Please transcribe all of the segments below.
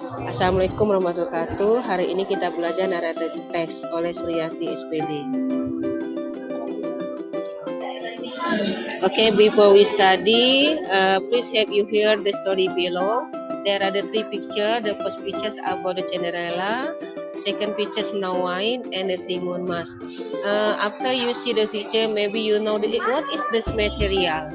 Assalamualaikum warahmatullahi wabarakatuh. Hari ini kita belajar narrative text oleh Suryati SPD. Okay, before we study, please have you hear the story below. There are the three pictures. The first picture is about the Cinderella. Second picture is Snow White and the Timun Mas. After you see the picture, maybe you know what is this material.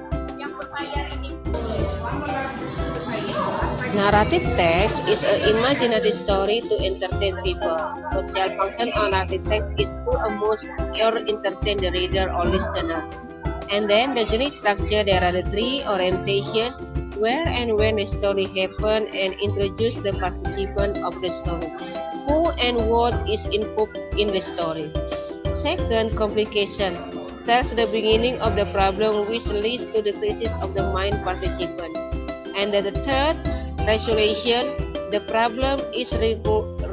Narrative text is an imaginative story to entertain people. Social function of narrative text is to amuse or entertain the reader or listener. And then the general structure, there are the three: orientation, where and when the story happen, and introduce the participant of the story. Who and what is involved in the story. Second, complication. Tells the beginning of the problem which leads to the crisis of the mind participant. And the third, resolution. The problem is resolved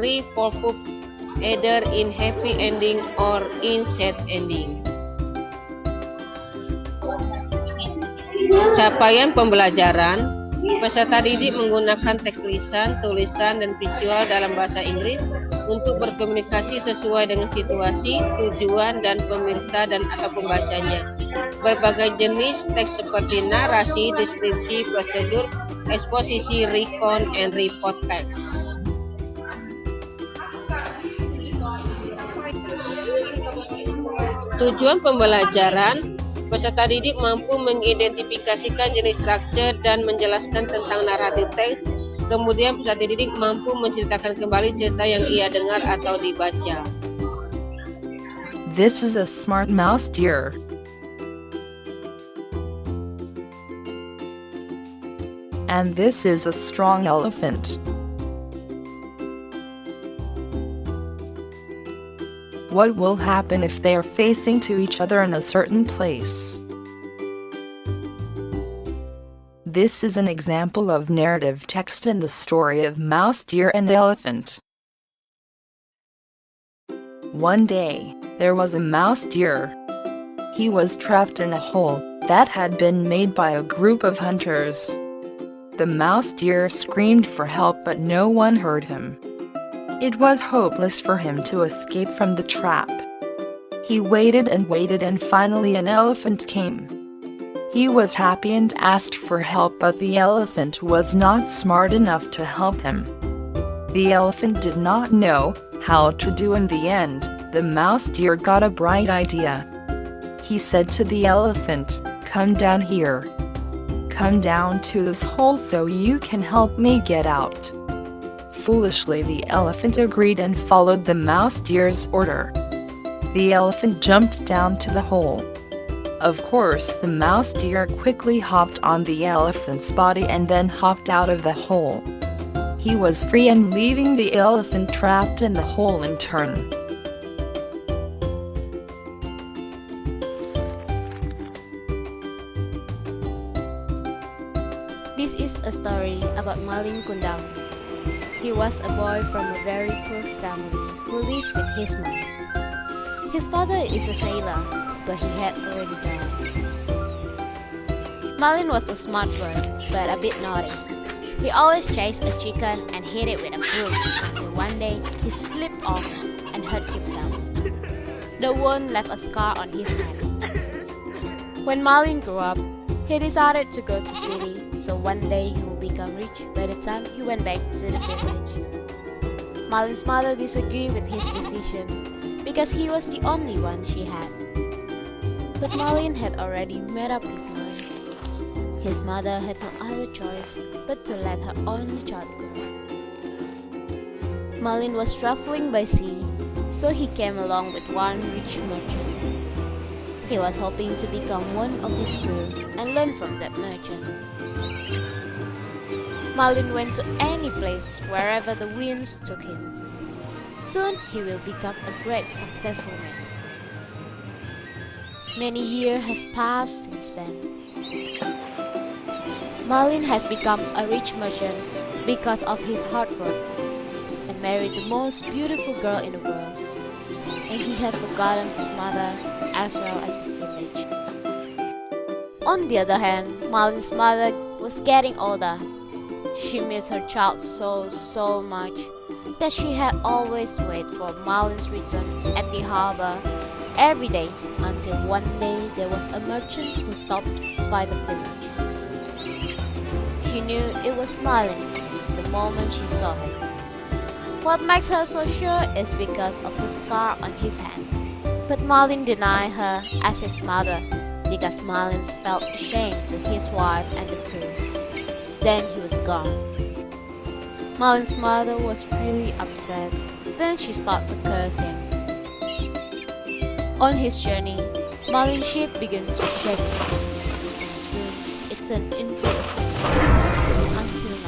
either in happy ending or in sad ending. Capaian pembelajaran. Peserta didik menggunakan teks lisan, tulisan, dan visual dalam bahasa Inggris untuk berkomunikasi sesuai dengan situasi, tujuan, dan pemirsa dan atau pembacanya. Berbagai jenis teks seperti narasi, deskripsi, prosedur, eksposisi, recon, and report text. Tujuan pembelajaran. Peserta didik mampu mengidentifikasikan jenis struktur dan menjelaskan tentang naratif teks. Kemudian peserta didik mampu menceritakan kembali cerita yang ia dengar atau dibaca. This is a smart mouse, dear. And this is a strong elephant. What will happen if they are facing to each other in a certain place? This is an example of narrative text in the story of Mouse, Deer, and Elephant. One day, there was a mouse deer. He was trapped in a hole that had been made by a group of hunters. The mouse deer screamed for help, but no one heard him. It was hopeless for him to escape from the trap. He waited and waited, and finally an elephant came. He was happy and asked for help, but the elephant was not smart enough to help him. The elephant did not know how to do. In the end, the mouse deer got a bright idea. He said to the elephant, "Come down here. Come down to this hole so you can help me get out." Foolishly, the elephant agreed and followed the mouse deer's order. The elephant jumped down to the hole. Of course, the mouse deer quickly hopped on the elephant's body and then hopped out of the hole. He was free and leaving the elephant trapped in the hole in turn. This is a story about Malin Kundang. He was a boy from a very poor family who lived with his mom. His father is a sailor, but he had already died. Malin was a smart boy, but a bit naughty. He always chased a chicken and hit it with a broom until one day he slipped off and hurt himself. The wound left a scar on his head. When Malin grew up, he decided to go to city, so one day he will become rich by the time he went back to the village. Malin's mother disagreed with his decision because he was the only one she had. But Malin had already made up his mind. His mother had no other choice but to let her only child go. Malin was traveling by sea, so he came along with one rich merchant. He was hoping to become one of his crew and learn from that merchant. Malin went to any place wherever the winds took him. Soon he will become a great successful man. Many years has passed since then. Malin has become a rich merchant because of his hard work and married the most beautiful girl in the world. And he had forgotten his mother as well as the village. On the other hand, Malin's mother was getting older. She missed her child so much that she had always waited for Marlin's return at the harbor every day until one day there was a merchant who stopped by the village. She knew it was Marlin the moment she saw him. What makes her so sure is because of the scar on his hand. But Marlin denied her as his mother because Marlin felt ashamed to his wife and the crew. Then he was gone. Marlin's mother was really upset. Then she started to curse him. On his journey, Marlin's ship began to shake, and soon it turned into a storm until